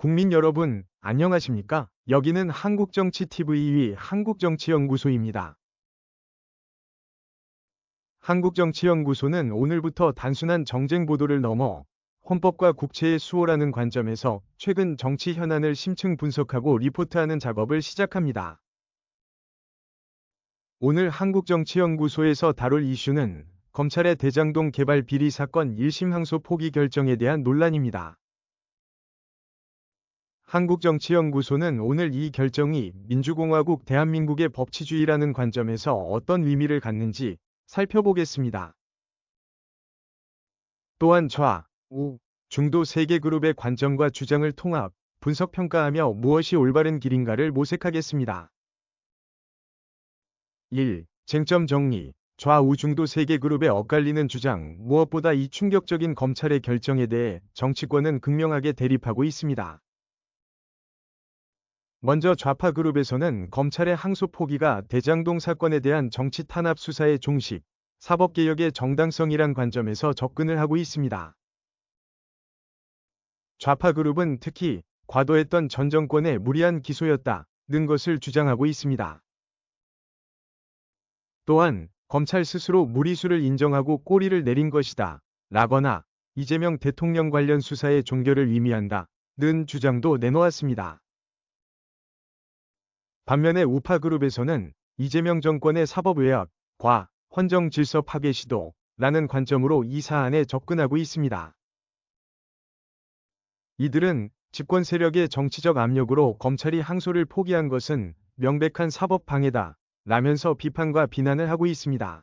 국민 여러분, 안녕하십니까? 여기는 한국정치TV 한국정치연구소입니다. 한국정치연구소는 오늘부터 단순한 정쟁 보도를 넘어 헌법과 국채의 수호라는 관점에서 최근 정치 현안을 심층 분석하고 리포트하는 작업을 시작합니다. 오늘 한국정치연구소에서 다룰 이슈는 검찰의 대장동 개발 비리 사건 1심 항소 포기 결정에 대한 논란입니다. 한국정치연구소는 오늘 이 결정이 민주공화국 대한민국의 법치주의라는 관점에서 어떤 의미를 갖는지 살펴보겠습니다. 또한 좌, 우, 중도 세계 그룹의 관점과 주장을 통합, 분석 평가하며 무엇이 올바른 길인가를 모색하겠습니다. 1. 쟁점 정리. 좌우 중도 세계 그룹의 엇갈리는 주장. 무엇보다 이 충격적인 검찰의 결정에 대해 정치권은 극명하게 대립하고 있습니다. 먼저 좌파 그룹에서는 검찰의 항소 포기가 대장동 사건에 대한 정치 탄압 수사의 종식, 사법개혁의 정당성이란 관점에서 접근을 하고 있습니다. 좌파 그룹은 특히 과도했던 전 정권의 무리한 기소였다는 것을 주장하고 있습니다. 또한 검찰 스스로 무리수를 인정하고 꼬리를 내린 것이다 라거나 이재명 대통령 관련 수사의 종결을 의미한다는 주장도 내놓았습니다. 반면에 우파 그룹에서는 이재명 정권의 사법 외압과 헌정 질서 파괴 시도라는 관점으로 이 사안에 접근하고 있습니다. 이들은 집권 세력의 정치적 압력으로 검찰이 항소를 포기한 것은 명백한 사법 방해다 라면서 비판과 비난을 하고 있습니다.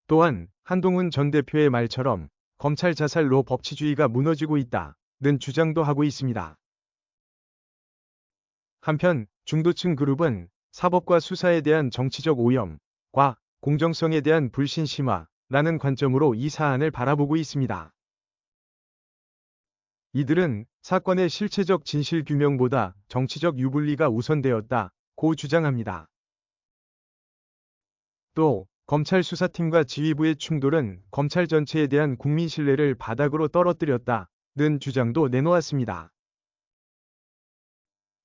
또한 한동훈 전 대표의 말처럼 검찰 자살로 법치주의가 무너지고 있다는 주장도 하고 있습니다. 한편 중도층 그룹은 사법과 수사에 대한 정치적 오염과 공정성에 대한 불신 심화라는 관점으로 이 사안을 바라보고 있습니다. 이들은 사건의 실체적 진실 규명보다 정치적 유불리가 우선되었다고 주장합니다. 또 검찰 수사팀과 지휘부의 충돌은 검찰 전체에 대한 국민 신뢰를 바닥으로 떨어뜨렸다는 주장도 내놓았습니다.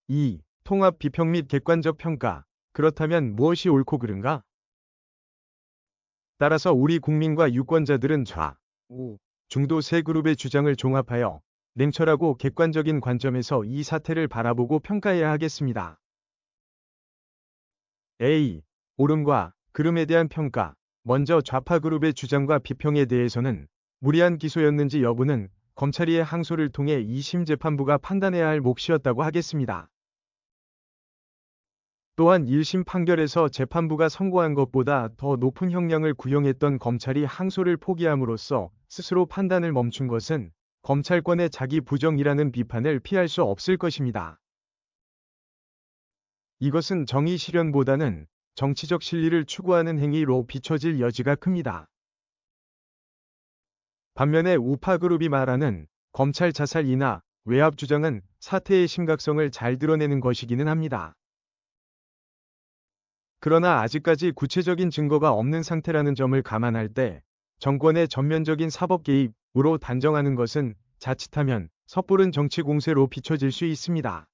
2. 통합 비평 및 객관적 평가. 그렇다면 무엇이 옳고 그른가? 따라서 우리 국민과 유권자들은 좌, 우, 중도 세 그룹의 주장을 종합하여 냉철하고 객관적인 관점에서 이 사태를 바라보고 평가해야 하겠습니다. A. 옳음과 그름에 대한 평가. 먼저 좌파 그룹의 주장과 비평에 대해서는 무리한 기소였는지 여부는 검찰의 항소를 통해 2심 재판부가 판단해야 할 몫이었다고 하겠습니다. 또한 1심 판결에서 재판부가 선고한 것보다 더 높은 형량을 구형했던 검찰이 항소를 포기함으로써 스스로 판단을 멈춘 것은 검찰권의 자기 부정이라는 비판을 피할 수 없을 것입니다. 이것은 정의 실현보다는 정치적 실리를 추구하는 행위로 비춰질 여지가 큽니다. 반면에 우파 그룹이 말하는 검찰 자살이나 외압 주장은 사태의 심각성을 잘 드러내는 것이기는 합니다. 그러나 아직까지 구체적인 증거가 없는 상태라는 점을 감안할 때 정권의 전면적인 사법 개입으로 단정하는 것은 자칫하면 섣부른 정치 공세로 비춰질 수 있습니다.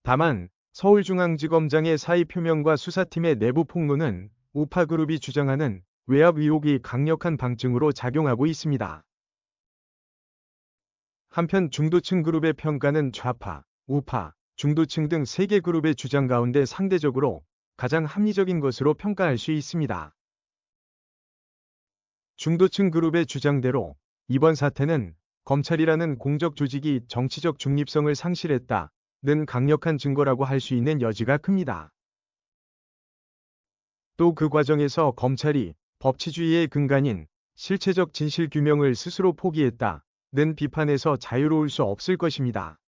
다만 서울중앙지검장의 사의 표명과 수사팀의 내부 폭로는 우파 그룹이 주장하는 외압 의혹이 강력한 방증으로 작용하고 있습니다. 한편 중도층 그룹의 평가는 좌파, 우파, 중도층 등 3개 그룹의 주장 가운데 상대적으로 가장 합리적인 것으로 평가할 수 있습니다. 중도층 그룹의 주장대로 이번 사태는 검찰이라는 공적 조직이 정치적 중립성을 상실했다는 강력한 증거라고 할 수 있는 여지가 큽니다. 또 그 과정에서 검찰이 법치주의의 근간인 실체적 진실 규명을 스스로 포기했다는 비판에서 자유로울 수 없을 것입니다.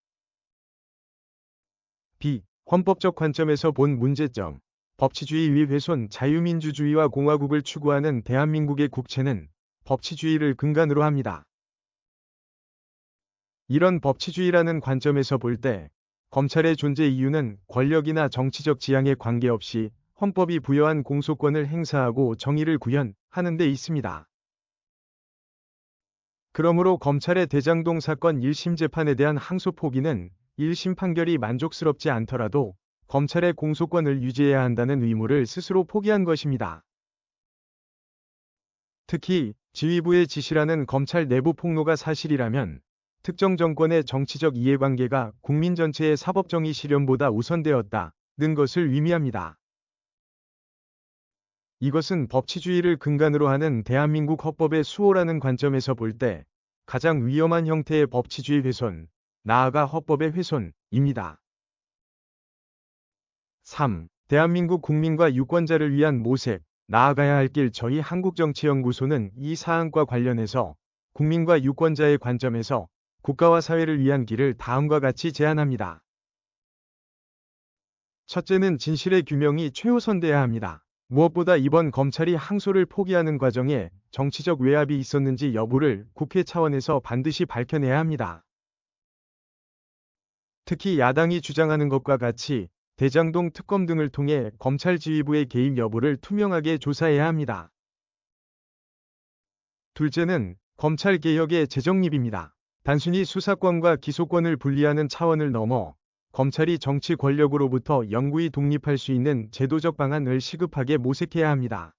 B. 헌법적 관점에서 본 문제점. 법치주의 위 훼손. 자유민주주의와 공화국을 추구하는 대한민국의 국채는 법치주의를 근간으로 합니다. 이런 법치주의라는 관점에서 볼 때 검찰의 존재 이유는 권력이나 정치적 지향에 관계없이 헌법이 부여한 공소권을 행사하고 정의를 구현하는 데 있습니다. 그러므로 검찰의 대장동 사건 1심 재판에 대한 항소 포기는 1심 판결이 만족스럽지 않더라도 검찰의 공소권을 유지해야 한다는 의무를 스스로 포기한 것입니다. 특히 지휘부의 지시라는 검찰 내부 폭로가 사실이라면 특정 정권의 정치적 이해관계가 국민 전체의 사법정의 실현보다 우선되었다는 것을 의미합니다. 이것은 법치주의를 근간으로 하는 대한민국 헌법의 수호라는 관점에서 볼 때 가장 위험한 형태의 법치주의 훼손, 나아가 헌법의 훼손입니다. 3. 대한민국 국민과 유권자를 위한 모색, 나아가야 할 길. 저희 한국정치연구소는 이 사안과 관련해서 국민과 유권자의 관점에서 국가와 사회를 위한 길을 다음과 같이 제안합니다. 첫째는 진실의 규명이 최우선돼야 합니다. 무엇보다 이번 검찰이 항소를 포기하는 과정에 정치적 외압이 있었는지 여부를 국회 차원에서 반드시 밝혀내야 합니다. 특히 야당이 주장하는 것과 같이 대장동 특검 등을 통해 검찰 지휘부의 개입 여부를 투명하게 조사해야 합니다. 둘째는 검찰개혁의 재정립입니다. 단순히 수사권과 기소권을 분리하는 차원을 넘어 검찰이 정치 권력으로부터 영구히 독립할 수 있는 제도적 방안을 시급하게 모색해야 합니다.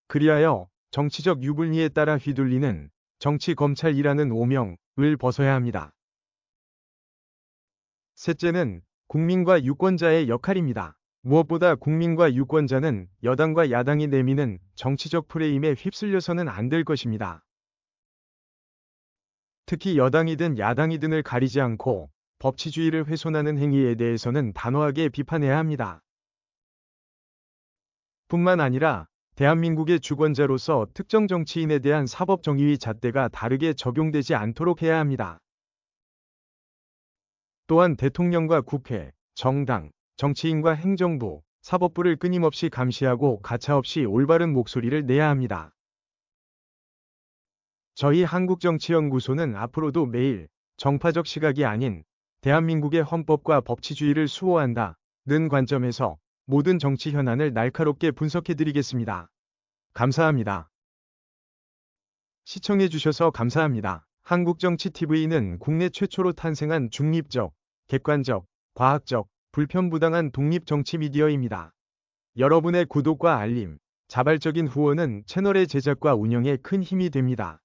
그리하여 정치적 유불리에 따라 휘둘리는 정치 검찰이라는 오명을 벗어야 합니다. 셋째는 국민과 유권자의 역할입니다. 무엇보다 국민과 유권자는 여당과 야당이 내미는 정치적 프레임에 휩쓸려서는 안 될 것입니다. 특히 여당이든 야당이든을 가리지 않고 법치주의를 훼손하는 행위에 대해서는 단호하게 비판해야 합니다. 뿐만 아니라 대한민국의 주권자로서 특정 정치인에 대한 사법정의의 잣대가 다르게 적용되지 않도록 해야 합니다. 또한 대통령과 국회, 정당, 정치인과 행정부, 사법부를 끊임없이 감시하고 가차없이 올바른 목소리를 내야 합니다. 저희 한국정치연구소는 앞으로도 매일 정파적 시각이 아닌 대한민국의 헌법과 법치주의를 수호한다는 관점에서 모든 정치 현안을 날카롭게 분석해드리겠습니다. 감사합니다. 시청해주셔서 감사합니다. 한국정치TV는 국내 최초로 탄생한 중립적, 객관적, 과학적, 불편부당한 독립정치 미디어입니다. 여러분의 구독과 알림, 자발적인 후원은 채널의 제작과 운영에 큰 힘이 됩니다.